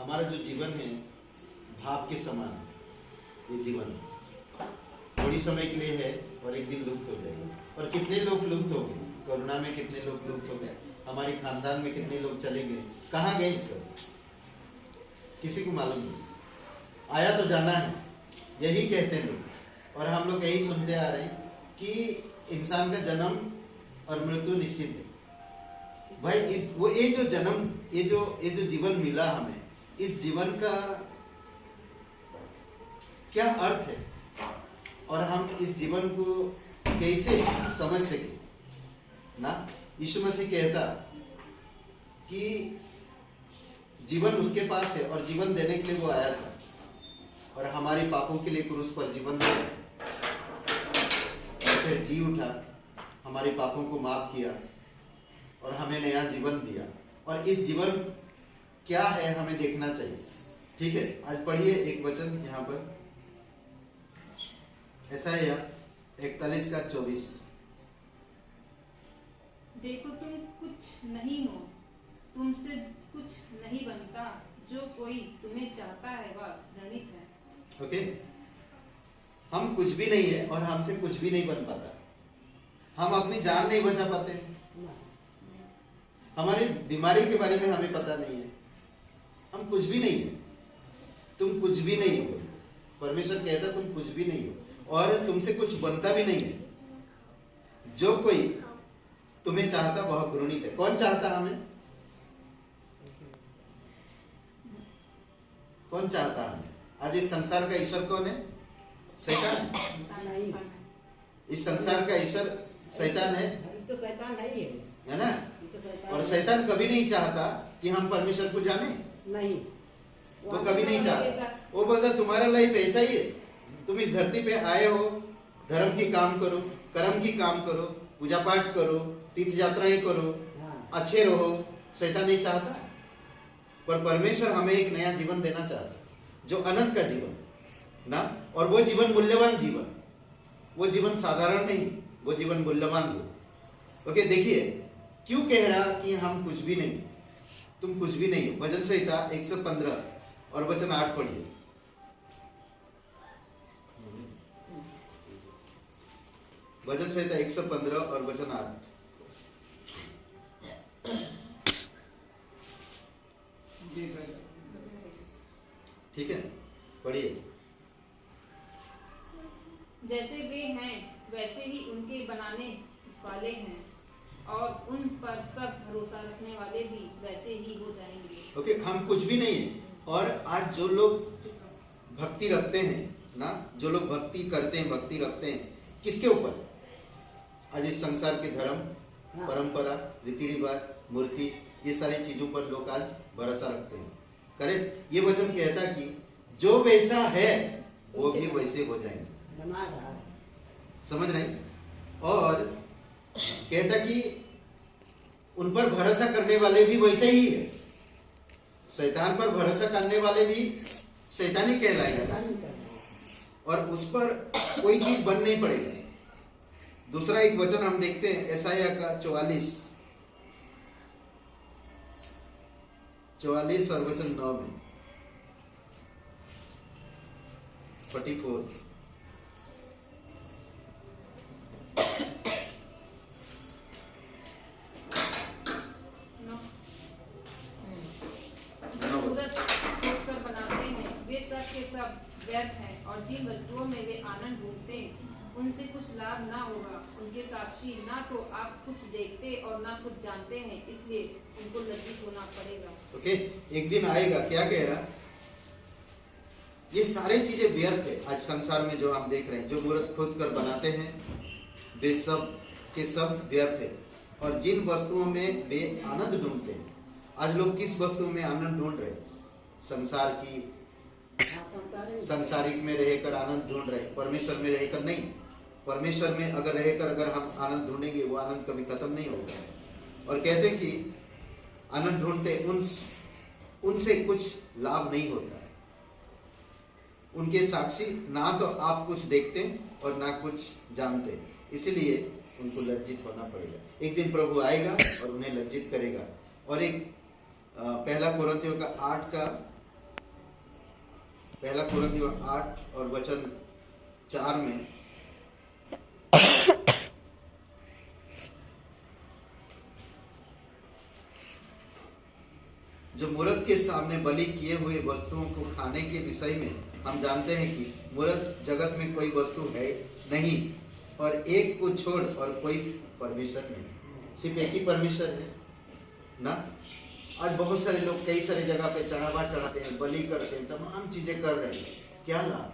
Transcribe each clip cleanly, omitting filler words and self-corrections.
हमारा जो जीवन है भाप के समान, ये जीवन थोड़ी समय के लिए है और एक दिन लुप्त हो जाएगा। और कितने लोग लुप्त हो गए, कोरोना में कितने लोग लुप्त हो गए, हमारे खानदान में कितने लोग चले गए, कहाँ गए सब, किसी को मालूम नहीं। आया तो जाना है, यही कहते हैं लोग, और हम लोग यही सुनते आ रहे हैं कि इंसान का जन्म और मृत्यु निश्चित है। भाई ये जो जन्म, ये जो जीवन मिला हमें, इस जीवन का क्या अर्थ है और हम इस जीवन को कैसे समझ सके ना। यीशु मसीह कहता कि जीवन उसके पास है और जीवन देने के लिए वो आया था, और हमारे पापों के लिए क्रूस पर जीवन दिया और फिर जी उठा, हमारे पापों को माफ किया और हमें नया जीवन दिया। और इस जीवन क्या है हमें देखना चाहिए। ठीक है, आज पढ़िए एक वचन यहाँ पर, यशायाह 41:24। देखो तुम कुछ नहीं हो, तुमसे कुछ नहीं बनता, जो कोई तुम्हें चाहता है वह घृणित है। ओके, हम कुछ भी नहीं है और हमसे कुछ भी नहीं बन पाता। हम अपनी जान नहीं बचा पाते, हमारी बीमारी के बारे में हमें पता नहीं है, हम कुछ भी नहीं है। तुम कुछ भी नहीं हो, परमेश्वर कहता तुम कुछ भी नहीं हो और तुमसे कुछ बनता भी नहीं है। जो कोई तुम्हें चाहता वह घृणित है। कौन चाहता हमें, कौन चाहता हमें? आज इस संसार का ईश्वर कौन है? शैतान है। इस संसार का ईश्वर शैतान है, तो शैतान है ना। और शैतान कभी नहीं चाहता कि हम परमेश्वर को जाने, नहीं, वो कभी नहीं चाहता। वो बोलता तुम्हारा लाइफ ऐसा ही है, तुम इस धरती पे आए हो, धर्म की काम करो, कर्म की काम करो, पूजा पाठ करो, तीर्थ यात्राएं करो, अच्छे रहो। शैतान नहीं चाहता, पर परमेश्वर हमें एक नया जीवन देना चाहता है, जो अनंत का जीवन ना। और वो जीवन मूल्यवान जीवन, वो जीवन साधारण नहीं, वो जीवन मूल्यवान हो। ओके, देखिए क्यों कह रहा कि हम कुछ भी नहीं, तुम कुछ भी नहीं हो। भजन संहिता 115 और वचन 8 पढ़िए। भजन संहिता 115 और वचन 8। ठीक है, पढ़िए। जैसे वे हैं वैसे ही उनके बनाने वाले हैं, और उन पर सब भरोसा रखने वाले भी वैसे ही हो जाएंगे। ओके, हम कुछ भी नहीं है। और आज जो लोग भक्ति रखते हैं ना, जो लोग भक्ति करते हैं, भक्ति रखते हैं किसके ऊपर? आज इस संसार के धर्म, परंपरा, रीति रिवाज, मूर्ति, ये सारी चीजों पर लोग आज भरोसा रखते हैं। करेक्ट, ये वचन कहता कि जो वैसा है वो भी वैसे हो जाएंगे। समझ रहे? और कहता कि उन पर भरोसा करने वाले भी वैसे ही है। शैतान पर भरोसा करने वाले भी शैतानी कहलाएगा ना, और उस पर कोई चीज बन नहीं पड़ेगा। दूसरा एक वचन हम देखते हैं, यशायाह का 44 और वचन 9 में 44। सब व्यर्थ हैं, और जिन वस्तुओं में वे आनंद ढूंढते हैं उनसे कुछ लाभ ना होगा। उनके साक्षी ना तो आप कुछ देखते और ना कुछ जानते हैं, इसलिए उनको लज्जित होना पड़ेगा। ओके, एक दिन आएगा, क्या कह रहा, ये सारी चीजें व्यर्थ है। आज संसार में जो हम देख रहे हैं, जो मूर्त खुद कर बनाते हैं, वे सब के सब व्यर्थ है। और जिन वस्तुओं में वे आनंद ढूंढते हैं, आज लोग किस वस्तु में आनंद ढूंढ रहे? संसार की, संसारिक में रहकर आनंद ढूंढ रहे, परमेश्वर में रहकर नहीं। परमेश्वर में अगर रहकर अगर हम आनंद ढूंढेंगे, वो आनंद कभी खत्म नहीं होगा। और कहते हैं कि आनंद ढूंढते उनसे कुछ लाभ नहीं होता है। उनके साक्षी ना तो आप कुछ देखते और ना कुछ जानते, इसलिए उनको लज्जित होना पड़ेगा। एक दिन प्रभु आएगा और उन्हें लज्जित करेगा। और एक पहला कोरिन्थियों का 8 का पहला कुरिन्थियों 8 और वचन 4 में जो मूर्त के सामने बलि किए हुए वस्तुओं को खाने के विषय में हम जानते हैं कि मूर्त जगत में कोई वस्तु है नहीं, और एक को छोड़ और कोई परमेश्वर नहीं, सिर्फ एक ही परमेश्वर है ना। आज बहुत सारे लोग कई सारे जगह पे चढ़ावा चढ़ाते हैं, बलि करते हैं, तमाम चीजें कर रहे हैं। क्या लाभ?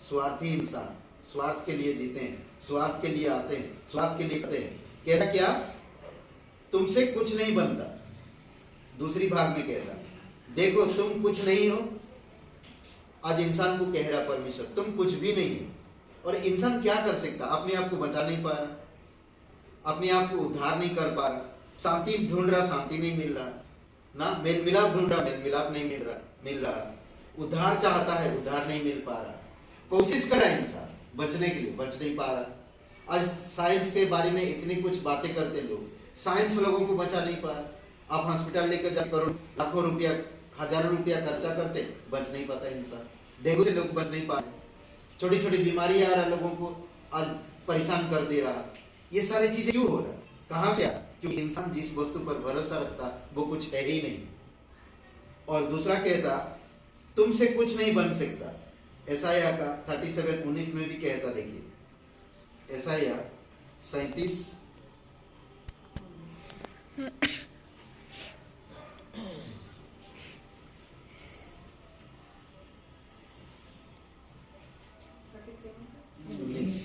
स्वार्थी इंसान स्वार्थ के लिए जीते हैं, स्वार्थ के लिए आते हैं, स्वार्थ के लिए करते हैं। कहता क्या? तुमसे कुछ नहीं बनता। दूसरी भाग में कहता देखो तुम कुछ नहीं हो। आज इंसान को कह रहा परमेश्वर तुम कुछ भी नहीं हो। और इंसान क्या कर सकता? अपने आप को बचा नहीं पा रहा, अपने आप को उद्धार नहीं कर पा रहा, शांति ढूंढ रहा, शांति नहीं मिल रहा ना, मेल मिलाप ढूंढ रहा, मेल मिलाप नहीं मिल रहा, उद्धार चाहता है, उद्धार नहीं मिल पा रहा, कोशिश कर रहा है इंसान बचने के लिए, बच नहीं पा रहा। आज साइंस के बारे में इतनी कुछ बातें करते लोग, साइंस लोगों को बचा नहीं पा रहा। आप हॉस्पिटल लेकर जा, करोड़ लाखों रुपया, हजारों रुपया खर्चा करते, बच नहीं पाता इंसान। डेंगू से लोग बच नहीं पा रहे, छोटी छोटी बीमारी आ रहा, लोगों को आज परेशान कर दे रहा। ये सारी चीजें क्यों हो रहा? कहां से आ? क्योंकि इंसान जिस वस्तु पर भरोसा रखता वो कुछ है ही नहीं। और दूसरा कहता तुमसे कुछ नहीं बन सकता। यशायाह का 37:19 में भी कहता, देखिए यशायाह 37 19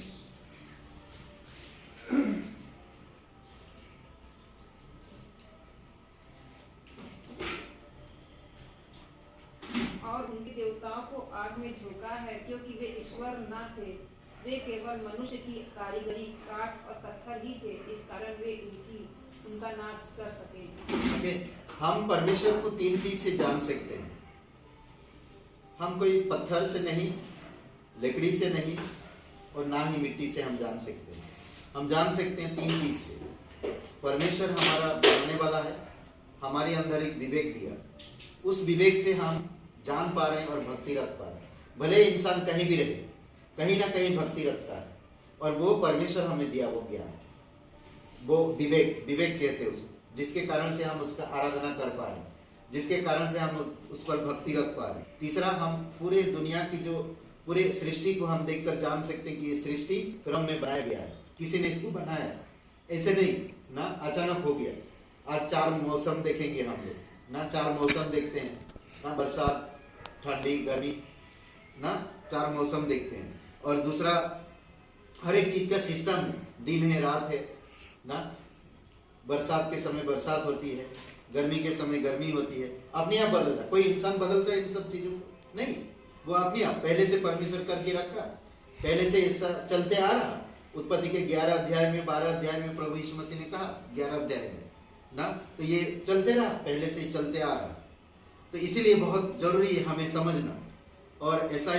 और उनके देवताओं को आग में झोंका है, क्योंकि वे ईश्वर न थे, वे केवल मनुष्य की कारीगरी, काठ और पत्थर ही थे, इस कारण वे उनका नाश कर सके। हम परमेश्वर को 3 चीज से जान सकते हैं। हम कोई पत्थर से नहीं, लकड़ी से नहीं, और ना ही मिट्टी से हम जान सकते हैं। हम जान सकते हैं 3 चीज से। परमेश्वर हमारा जानने वाला है, हमारे अंदर एक विवेक दिया, उस विवेक से हम जान पा रहे हैं और भक्ति रख पा रहे हैं। भले इंसान कहीं भी रहे, कहीं ना कहीं भक्ति रखता है, और वो परमेश्वर हमें दिया वो ज्ञान, वो विवेक कहते हैं उसको, जिसके कारण से हम उसका आराधना कर पा रहे हैं, जिसके कारण से हम उस पर भक्ति रख पा रहे हैं। तीसरा, हम पूरे दुनिया की जो पूरे सृष्टि को हम देखकर जान सकते हैं कि ये सृष्टि क्रम में बनाया गया है, किसी ने इसको बनाया, ऐसे नहीं ना अचानक हो गया। आज 4 मौसम देखेंगे हम लोग ना, 4 मौसम देखते हैं ना, बरसात, ठंडी, गर्मी ना, 4 मौसम देखते हैं। और दूसरा, हर एक चीज का सिस्टम, दिन है, रात है ना, बरसात के समय बरसात होती है, गर्मी के समय गर्मी होती है, अपने आप बदलता। कोई इंसान बदलता है इन सब चीजों को? नहीं, वो अपने आप पहले से परमेश्वर करके रखा, पहले से ऐसा चलते आ रहा। उत्पत्ति के 11 अध्याय में, 12 अध्याय में प्रभु यीशु मसीह ने कहा, 11 अध्याय में ना, तो ये चलते रहा, पहले से चलते आ रहा। तो इसीलिए बहुत जरूरी है हमें समझना। और ऐसा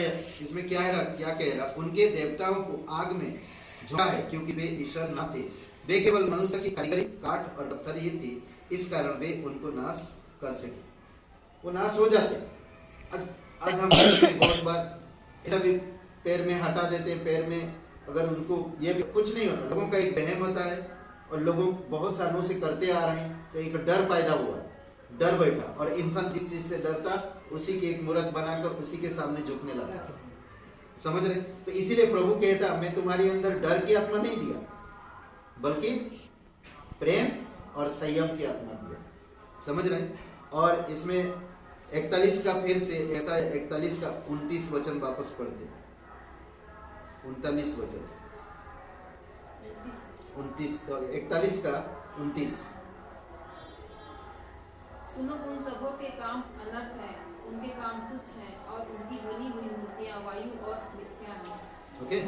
इसमें क्या कह रहा, उनके देवताओं को आग में झोंका है, क्योंकि वे ईश्वर न थे, वे केवल मनुष्य की कारीगरी, काठ और पत्थर ही थी, इस कारण वे उनको नाश कर सके। वो नाश हो जाते। आज हम बहुत बार ऐसा भी पैर में हटा देते हैं, पैर में अगर उनको ये कुछ नहीं होता, लोगों का एक वहम होता है, और लोगों बहुत सालों से करते आ रहे हैं, तो एक डर पैदा हुआ, डर बैठा, और इंसान जिस चीज से डरता उसी की एक मूर्त बनाकर उसी के सामने झुकने लगा। समझ रहे? तो इसीलिए प्रभु कहता, मैं तुम्हारे अंदर डर की आत्मा नहीं दिया, बल्कि प्रेम और संयम की आत्मा दिया। समझ रहे? और इसमें 41 का फिर से ऐसा 41 का 29 वचन वापस पढ़ते, 39 वचन, 41 का 29। सुनो, उन सबों के काम अनर्थ हैं, उनके काम तुच्छ हैं, और उनकी बनी हुई मूर्तियां वायु और मिथ्या हैं। ओके,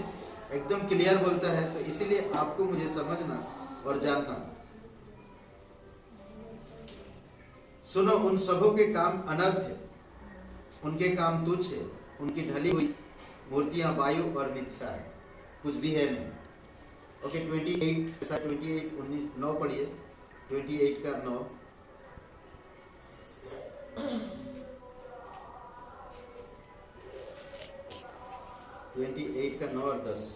एकदम क्लियर बोलता है। तो इसीलिए आपको मुझे समझना और जानना। सुनो, उन सबों के काम अनर्थ है, उनके काम तुच्छ है, उनकी ढली हुई मूर्तियां वायु और मिथ्या है, कुछ भी है नहीं। ओके, 28 19 9 पढ़िए, 28 का 9। 28 का 9 और 10।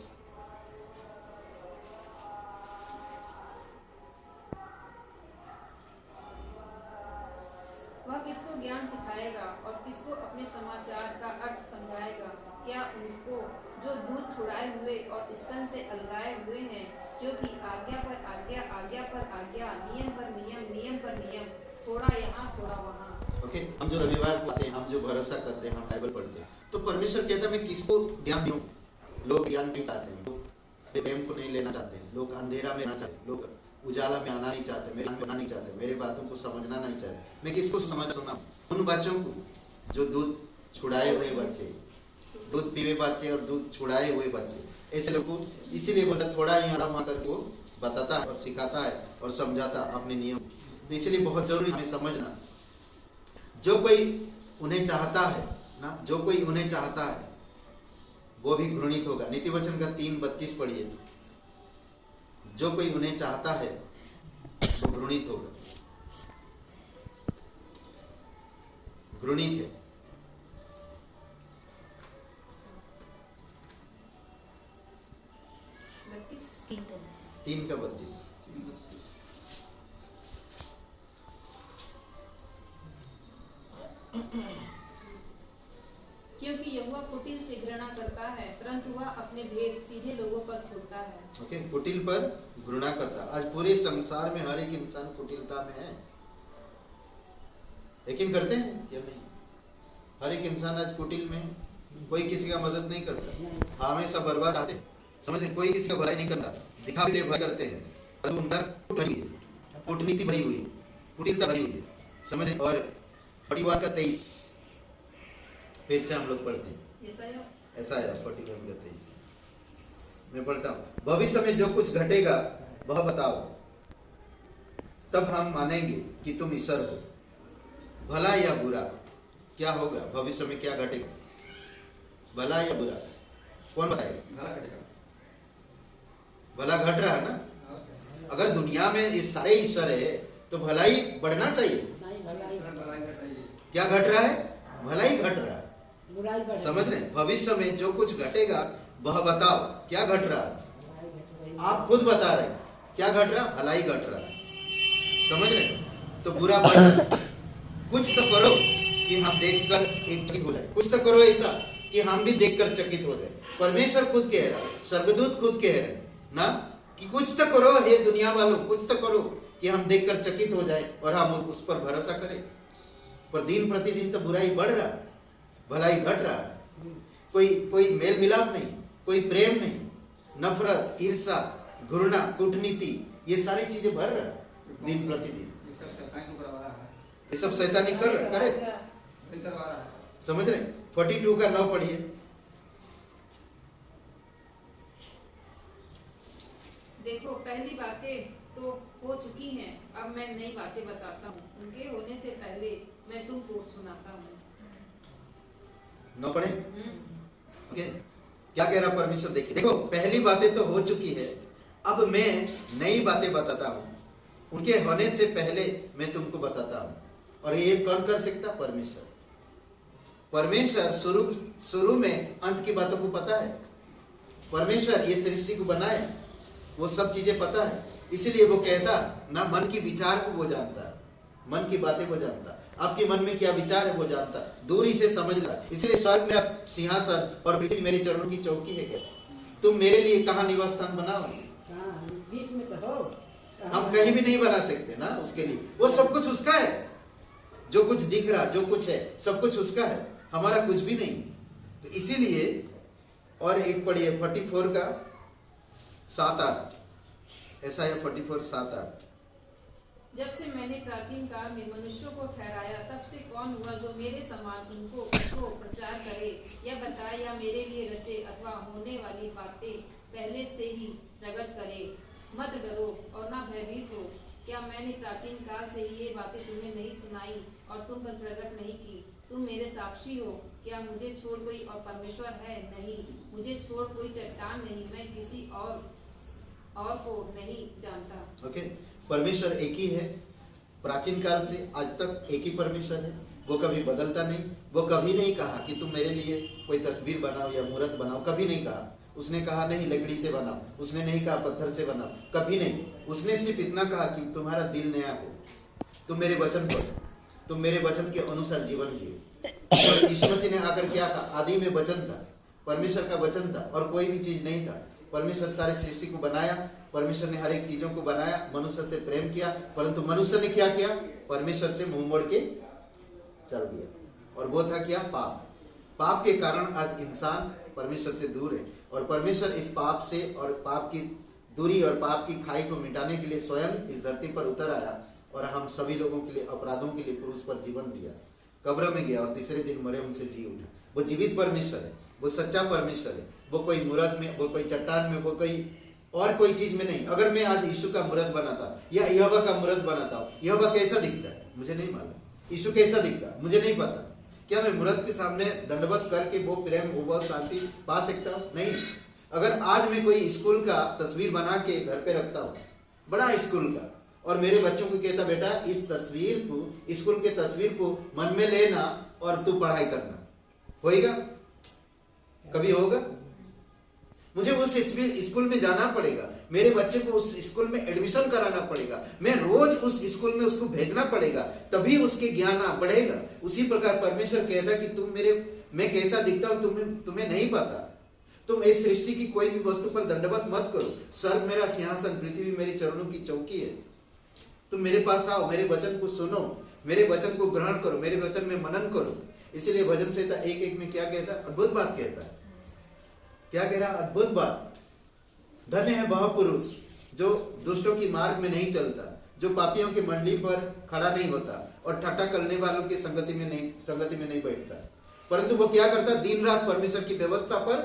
वह किसको ज्ञान सिखाएगा और किसको अपने समाचार का अर्थ समझाएगा? क्या उनको जो दूध छुड़ाए हुए और स्तन से अलगाए हुए हैं, क्योंकि आज्ञा पर आज्ञा, आज्ञा पर आज्ञा, नियम पर नियम, नियम पर नियम, थोड़ा यहाँ थोड़ा वहाँ। ओके, हम जो रविवार को आते हैं, हम जो भरोसा करते हैं, हम बाइबल पढ़ते हैं, तो परमेश्वर कहता है मैं किसको ज्ञान दूं? लोग ज्ञान नहीं चाहते हैं, लोग प्रेम को नहीं लेना चाहते हैं, लोग अंधेरा में आना चाहते हैं, लोग उजाला में आना नहीं चाहते, मेरे आना नहीं चाहते, मेरे बातों को समझना नहीं चाहते। मैं किसको समझ सुना? उन बच्चों को जो दूध छुड़ाए हुए बच्चे, दूध पीवे बच्चे और दूध छुड़ाए हुए बच्चे, ऐसे लोगों को इसीलिए बोलता थोड़ा ही आराम आकर वो बताता है और सिखाता है और समझाता अपने नियम। तो इसलिए बहुत जरूरी हमें समझना, जो कोई उन्हें चाहता है ना, जो कोई उन्हें चाहता है वो भी घृणित होगा। नीति वचन का 3:32 पढ़िए। जो कोई उन्हें चाहता है वो घृणित होगा, घृणित है। तीन का 32। क्योंकि यहोवा कुटिल से घृणा करता है, परंतु वह अपने भेद सीधे लोगों पर खोलता है। ओके, कुटिल पर घृणा करता। आज पूरे संसार में हर एक इंसान कुटिलता में है। यकीन करते हैं या नहीं? हर एक इंसान आज कुटिल में है। कोई किसी का मदद नहीं करता, हमेशा बर्बाद चाहते हैं। समझे? कोई किसी का भलाई नहीं करता, दिखावे के भलाई करते हैं। परंतु अंदर कूटनीति भरी हुई, कुटिलता भरी हुई है। समझे? और परिवार का 23 फिर से हम लोग पढ़ते हैं। ऐसा है 41 का 23 मैं पढ़ता हूँ। भविष्य में जो कुछ घटेगा वह बताओ, तब हम मानेंगे कि तुम ईश्वर हो। भला या बुरा क्या होगा? भविष्य में क्या घटेगा? भला या बुरा कौन बताएगा? भला घट रहा है ना। अगर दुनिया में ये सारे ईश्वर है तो भलाई बढ़ना चाहिए। क्या घट रहा है? भलाई घट रहा है। समझ रहे? भविष्य में जो कुछ घटेगा वह बताओ, क्या घट रहा है? आप खुद बता रहे क्या घट रहा? भलाई घट रहा है। समझ रहे? तो बुरा बढ़ रहा है। कुछ तो करो कि हम देखकर एक चकित हो जाए। कुछ तो करो ऐसा कि हम भी देखकर चकित हो जाए। परमेश्वर खुद कह रहा है, स्वर्गदूत खुद कह रहे ना कि कुछ तो करो हे दुनिया वालों, कुछ तो करो कि हम देखकर चकित हो जाए और हम उस पर भरोसा करें। पर दिन प्रतिदिन तो बुराई बढ़ रहा है, भलाई घट रहा है। कोई मेल मिलाप नहीं, कोई प्रेम नहीं, नफरत, ईर्षा, घृणा, कूटनीति, ये सारी चीजें बढ़ रहा है दिन प्रतिदिन। ये सब शैतानी कर रहा करे। समझ रहे? 42 का 9 पढ़िए। देखो पहली बातें तो हो चुकी हैं, अब मैं नई बातें बताता हूँ। उनके होने से पहले मैं तुमको सुनाता हूँ। 9 पढ़े? ओके, क्या कह रहा परमेश्वर? देखिए, देखो पहली बातें तो हो चुकी है, अब मैं नई बातें बताता हूँ। उनके होने से पहले मैं तुमको बताता हूँ। और ये कौन कर सकता? परमेश्वर। परमेश्वर शुरू में अंत की बातों को पता है। परमेश्वर ये सृष्टि को बनाए, वो सब चीजें पता है। इसलिए वो कहता ना, मन की विचार को वो जानता है, मन की बातें वो जानता है, आपके मन में क्या विचार है वो जानता है, दूरी से समझ ला। इसलिए स्वर्ग मेरा सिंहासन और पृथ्वी मेरे चरणों की चौकी है। क्या तुम मेरे लिए कहाँ निवास स्थान बनाओगे? हम कहीं भी नहीं बना सकते ना उसके लिए। वो सब कुछ उसका है, जो कुछ दिख रहा, जो कुछ है, सब कुछ उसका है, हमारा कुछ भी नहीं। तो इसीलिए और एक पढ़िए 44 का 7-8। ऐसा है 44 7-8। जब से मैंने प्राचीन काल में मनुष्यों को ठहराया, तब से कौन हुआ जो मेरे समान उनको प्रचार करे या बताए या मेरे लिए रचे अथवा होने वाली बातें पहले से ही प्रकट करे। मत डरो और ना भयभीत हो। क्या मैंने प्राचीन काल से ही ये बातें तुम्हें नहीं सुनाई और तुम पर प्रकट नहीं की? तुम मेरे साक्षी हो। क्या मुझे छोड़ कोई और परमेश्वर है? नहीं, मुझे छोड़ कोई चट्टान नहीं। मैं किसी और को नहीं जानता। ओके, परमेश्वर एक ही है। प्राचीन काल से आज तक एक ही परमेश्वर है, वो कभी बदलता नहीं। वो कभी नहीं कहा कि तुम मेरे लिए कोई तस्वीर बनाओ या मूर्त बनाओ, कभी नहीं कहा। उसने कहा नहीं लकड़ी से बनाओ, उसने नहीं कहा पत्थर से बनाओ, कभी नहीं। उसने सिर्फ इतना कहा कि तुम्हारा दिल नया हो, तुम मेरे वचन पढ़ो, तुम मेरे वचन के अनुसार जीवन जियो। और यीशु मसीह ने आकर क्या कहा? आदि में वचन था, परमेश्वर का वचन था और कोई भी चीज नहीं था। परमेश्वर सारे सृष्टि को बनाया, परमेश्वर ने हर एक चीजों को बनाया, मनुष्य से प्रेम किया, परंतु मनुष्य ने क्या किया? परमेश्वर से मुंह मोड़ के चल दिया। और वो था क्या? पाप। पाप के कारण आज इंसान परमेश्वर से दूर है। और परमेश्वर इस पाप से और पाप की दूरी और पाप की खाई को मिटाने के लिए स्वयं इस धरती पर उतर आया और हम सभी लोगों के लिए, अपराधों के लिए क्रूस पर जीवन दिया, कब्र में गया और तीसरे दिन मरे उनसे जी उठा। वो जीवित परमेश्वर है, वो सच्चा परमेश्वर है। वो कोई मूर्त में, वो कोई चट्टान में, वो कोई और कोई चीज में नहीं। अगर मैं आज यीशु का मूर्त बनाता या यहोवा का मूर्त बनाता हूँ, यहोवा कैसा दिखता है मुझे नहीं मालूम, यीशु कैसा दिखता है मुझे नहीं पता। क्या मैं मूर्त के सामने दंडवत करके वो प्रेम, वो शांति पा सकता हूँ? नहीं। अगर आज मैं कोई स्कूल का तस्वीर बना के घर पे रखता हूँ, बड़ा स्कूल का, और मेरे बच्चों को कहता बेटा इस तस्वीर को, स्कूल के तस्वीर को मन में लेना और तू पढ़ाई करना, होएगा? कभी होगा? मुझे उस स्कूल में जाना पड़ेगा, मेरे बच्चे को उस स्कूल में एडमिशन कराना पड़ेगा, मैं रोज उस स्कूल में उसको भेजना पड़ेगा, तभी उसके ज्ञान बढ़ेगा। उसी प्रकार परमेश्वर कहता कि तुम मैं कैसा दिखता हूं तुम्हें नहीं पता। तुम इस सृष्टि की कोई भी वस्तु पर दंडवत मत करो। स्वर्ग मेरा सिंहासन, पृथ्वी मेरी चरणों की चौकी है। तुम मेरे पास आओ, मेरे वचन को सुनो, मेरे वचन को ग्रहण करो, मेरे वचन में मनन करो। इसीलिए भजन संहिता 1:1 में क्या कहता है? अद्भुत बात कहता है। क्या कह रहा? अद्भुत बात। धन्य है वह पुरुष जो दुष्टों की मार्ग में नहीं चलता, जो पापियों की मंडली पर खड़ा नहीं होता और ठट्ठा करने वालों की संगति में नहीं बैठता, परंतु वो क्या करता? दिन रात परमेश्वर की व्यवस्था पर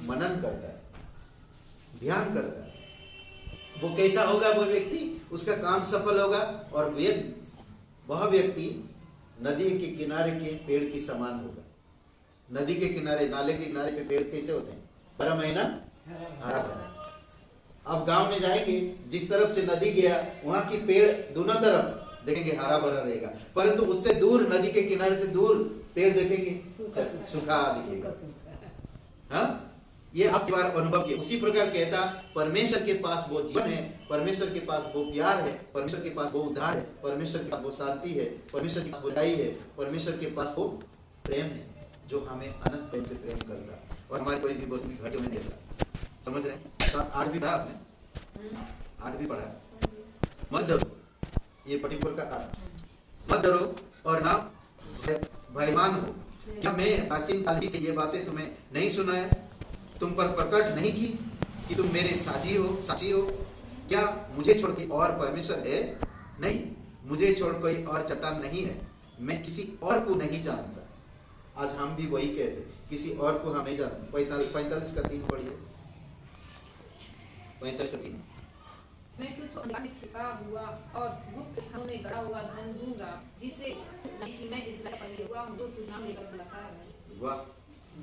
मनन करता है, ध्यान करता है। वो कैसा होगा? वो व्यक्ति, उसका काम सफल होगा और वह व्यक्ति नदी के किनारे के पेड़ की समान होगा। नदी के किनारे, नाले के किनारे पे पेड़ कैसे होते हैं? 12 महीना हरा भरा। अब गांव में जाएंगे, जिस तरफ से नदी गया वहां की पेड़ दोनों तरफ देखेंगे हरा भरा रहेगा, परंतु उससे दूर, नदी के किनारे से दूर पेड़ देखेंगे सूखा दिखेगा। हाँ, ये आप बार अनुभव किया। उसी प्रकार कहता परमेश्वर के पास वो जीवन है, परमेश्वर के पास वो प्यार है, परमेश्वर के पास वो उद्धार है, परमेश्वर के पास वो शांति है, परमेश्वर के पास वो दयाई है, परमेश्वर के पास वो प्रेम है जो हमें अनंत प्रेम से प्रेम करता और हमारी कोई भी वस्तु की घटी में नहीं देखता। समझ रहे हैं? 8 भी पढ़ा आपने? 8 भी पढ़ा। मत डरो, ये 44 का 8। मत डरो और ना भयमान हो। क्या मैं प्राचीन काल से ये बातें तुम्हें नहीं सुनाया, तुम पर प्रकट नहीं की कि तुम मेरे साची हो? क्या मुझे छोड़ के और परमेश्वर है? नहीं, मुझे छोड़ कोई और चट्टान नहीं है, मैं किसी और को नहीं जानता। आज हम भी वही कहते, किसी और को हम नहीं जानते। 45 का 3 पढ़िए। 45 का 3। मैं तुझको अंधकार में छिपा हुआ और गुप्त स्थानों में गड़ा हुआ धन दूंगा, जिससे कि मैं इस्राएल पर हुआ हूं जो तुझ नाम लेकर बुलाता है। वाह,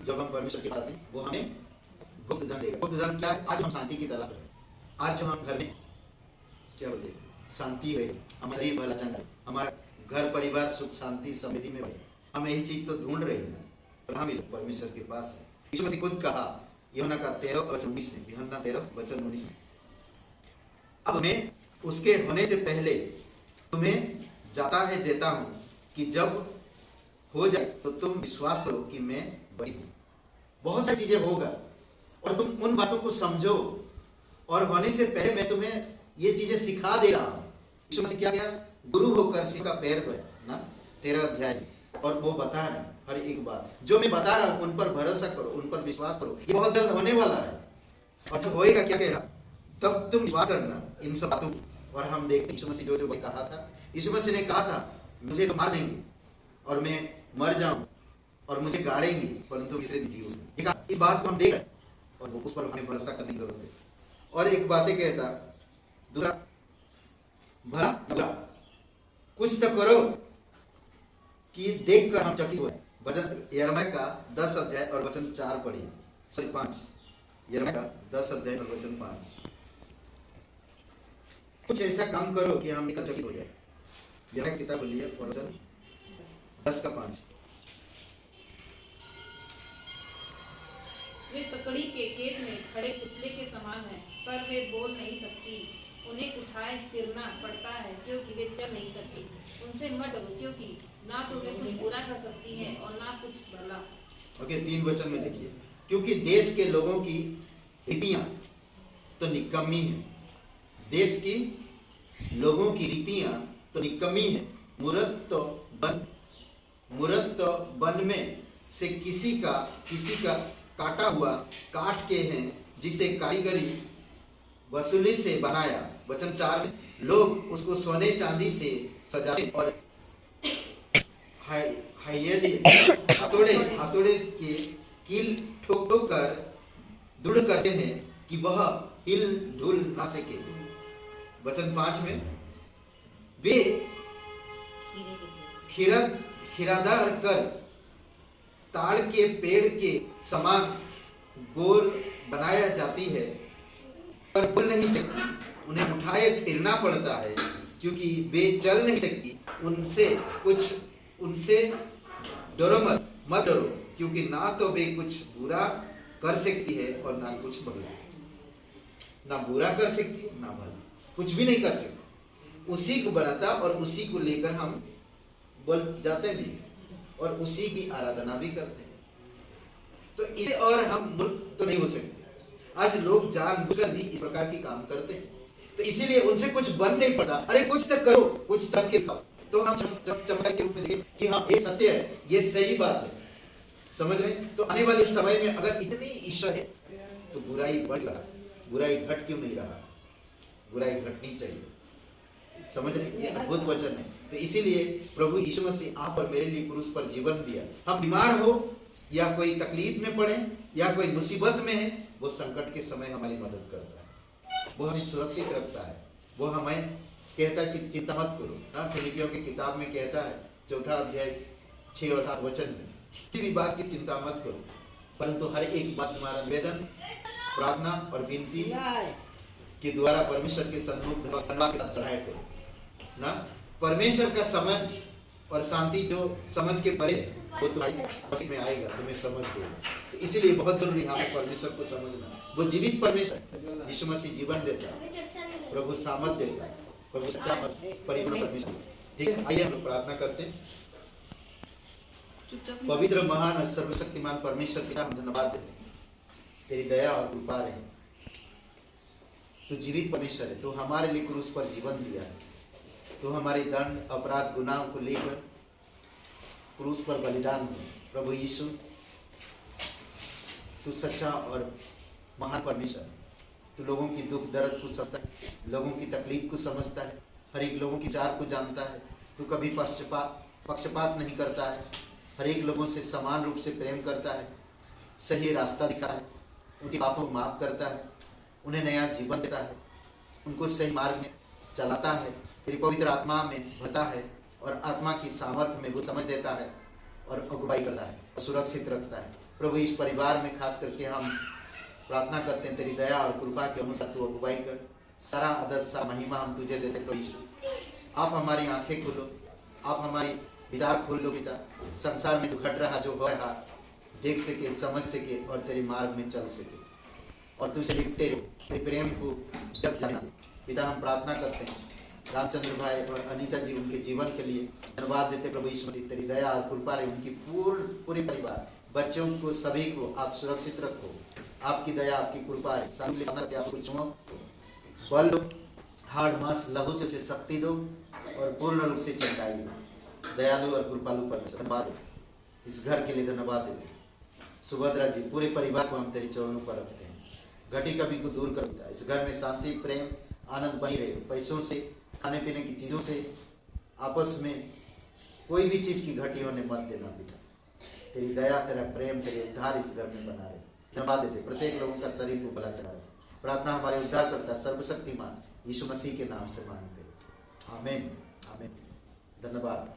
जब हम परमेश्वर के पास हैं, वो हमें गुप्त धन देगा। गुप्त धन क्या है? आज हम शांति की तलाश में, आज जो हम घर में क्या बोलते हैं, शांति है, हमारी भला चंगा, हमारा घर परिवार सुख शांति समृद्धि में है, हम यही चीज तो ढूंढ रहे हैं, कहाँ मिले? परमेश्वर के पास है। यीशु मसीह खुद कहा यूहन्ना का 13:19 में, यूहन्ना 13:19 में, अब मैं उसके होने से पहले तुम्हें जाता है देता हूं कि जब हो जाए तो तुम विश्वास करो कि मैं बड़ी हूं। बहुत सारी चीजें होगा और तुम उन बातों को समझो, और होने से पहले मैं तुम्हें ये चीजें सिखा दे रहा हूं। यीशु मसीह क्या किया? गुरु होकर शिष्य का पैर धोया ना, 13 अध्याय, और वो बता रहा है हर एक बात जो मैं बता रहा हूं, उन पर भरोसा करो, उन पर विश्वास करो, ये बहुत जल्द होने वाला है। और जब होएगा क्या कह रहा, तब तुम विश्वास करना इन सब बातों को। और हम देखते यीशु मसीह जो कहा था, यीशु मसीह ने कहा था मुझे तो मार देंगे और मैं मर जाऊं और मुझे गाड़ेंगे, परंतु तीसरे दिन जी उठूंगा। इस बात को हम देख रहे हैं और वो उस पर हमें भरोसा करने की जरूरत है। और एक बातें कहता, दूसरा भला बुरा कुछ तो करो कि देखकर हम चकित हुए। वचन यिर्मयाह का 10 अध्याय और वचन 4 पढ़िए, 5। यिर्मयाह का 10 अध्याय और वचन 5। कुछ ऐसा काम करो कि हम चकित हो जाए। यह किताब बोलिए वचन 10:5। वे ककड़ी के खेत में खड़े पुतले के समान हैं, पर वे बोल नहीं सकती। उन्हें उठाए फिरना पड़ता है क्योंकि वे चल नहीं सकती। उनसे मत डरो, क्योंकि ना तो वे कुछ बुरा कर सकती हैं और ना कुछ भला। ओके, 3 वचन में देखिए, क्योंकि देश के लोगों की रीतियां तो निकम्मी है। देश की लोगों की रीतियां तो निकम्मी है। मूरत तो वन में से किसी का काटा हुआ काट के हैं, जिसे कारीगरी वसूली से बनाया। वचन 4 में लोग उसको सोने चांदी से सजाते और हथौड़े के कील ठोक कर दृढ़ करते हैं कि वह हिल डुल ना सके। वचन 5 में वे खिरादार कर ताड़ के पेड़ के समान गोल बनाया जाती है, पर बोल नहीं सकती। उन्हें उठाए फिरना पड़ता है क्योंकि वे चल नहीं सकती। उनसे डरो मत डरो, क्योंकि ना तो वे कुछ बुरा कर सकती है और ना कुछ भला। ना बुरा कर सकती ना भला, कुछ भी नहीं कर सकती। उसी को बनाता और उसी को लेकर हम बोल जाते भी और उसी की आराधना भी करते हैं। तो इसे और हम मूर्ख तो नहीं हो सकते। आज लोग जानबूझकर भी इस प्रकार की काम करते हैं, तो इसीलिए उनसे कुछ बन नहीं पड़ता। अरे कुछ तक करो, कुछ तक के खाओ, तो हम चमत्कार के रूप में देखें कि हाँ ये सत्य है, ये सही बात है। समझ रहे? तो आने वाले समय में अगर इतनी ईर्ष्या है तो बुराई बढ़ रहा, बुराई घट क्यों नहीं रहा? बुराई घटनी चाहिए। समझ रहे? ये अद्भुत वचन है। तो इसीलिए प्रभु यीशु मसीह आप और मेरे लिए क्रूस पर जीवन दिया। हम बीमार हो या कोई तकलीफ में पड़े या कोई मुसीबत में है, वो संकट के समय हमारी मदद करता है, वो हमें सुरक्षित रखता है। वो हमें कहता है कि चिंता मत करो। हाँ, फिलिपियों की किताब में कहता है 4 अध्याय 6 और 7 वचन में, किसी भी बात की चिंता मत करो, परंतु हर एक बात तुम्हारा निवेदन, प्रार्थना और विनती के द्वारा परमेश्वर के सम्मुख धन्यवाद के साथ चढ़ाया करो ना। परमेश्वर का समझ और शांति जो समझ के परे वो तुम्हारी में आएगा, तुम्हें समझ देगा। तो इसीलिए बहुत जरूरी हमें परमेश्वर को समझना। वो जीवित परमेश्वर, यीशु मसीह जीवन देता है, प्रभु सामर्थ देता है, प्रभु सच्चा परिपूर्ण परमेश्वर। ठीक है, आइए हम लोग प्रार्थना करते हैं। पवित्र महान सर्वशक्तिमान परमेश्वर पिता, हम धन्यवाद देते हैं, तेरी दया और कृपा रहे। तू जीवित परमेश्वर है, तू हमारे लिए क्रूस पर जीवन दिया है, तू हमारे दंड अपराध गुनाहों को लेकर क्रूस पर बलिदान हुआ। प्रभु यीशु, तू सच्चा और महान परमेश्वर, तू लोगों की दुख दर्द को समझता है, लोगों की तकलीफ को समझता है, हर एक लोगों की चार को जानता है। तू कभी पक्षपात नहीं करता है, हर एक लोगों से समान रूप से प्रेम करता है, सही रास्ता दिखा है, उनके पापों को माफ करता है, उन्हें नया जीवन देता है, उनको सही मार्ग में चलाता है, तेरी पवित्र आत्मा में भरता है और आत्मा की सामर्थ्य में वो समझ देता है और अगुवाई करता है, सुरक्षित रखता है। प्रभु, इस परिवार में खास करके हम प्रार्थना करते हैं, तेरी दया और कृपा के अनुसार तू अगुवाई कर। सारा आदर, सारा महिमा हम तुझे देते प्रभु यीशु। आप हमारी आंखें खोलो, आप हमारी विचार खोल दो पिता, संसार में जो घट रहा, जो हो रहा, देख सके, समझ सके और तेरे मार्ग में चल सके और तुझसे लिपटे रहो, तेरे प्रेम को जग जाना। पिता, हम प्रार्थना करते हैं रामचंद्र भाई और अनीता जी, उनके जीवन के लिए धन्यवाद देते प्रभु यीशु मसीह। तेरी दया और कृपा रहे, उनकी पूरे परिवार, बच्चों को, सभी को आप सुरक्षित रखो। आपकी दया, आपकी कृपा है, आपको चुनो, बल दो, हाड़ मांस लहू से उसे शक्ति दो और पूर्ण रूप से चंगाई दो। दयालु और कृपालु परमेश्वर, धन्यवाद। इस घर के लिए धन्यवाद देते। सुभद्रा जी, पूरे परिवार को हम तेरे चरणों पर रखते हैं। घटी कमी को दूर कर देता, इस घर में शांति, प्रेम, आनंद बनी रहे। पैसों से, खाने पीने की चीज़ों से, आपस में कोई भी चीज़ की घटी होने मत देना पिता। तेरी दया, तेरा प्रेम, तेरे उद्धार इस घर में बना रहे। धन्यवाद देते, प्रत्येक लोगों का शरीर को भला चला रहे। प्रार्थना हमारे उद्धार करता सर्वशक्तिमान यीशु मसीह के नाम से मांगते, आमीन आमीन। धन्यवाद।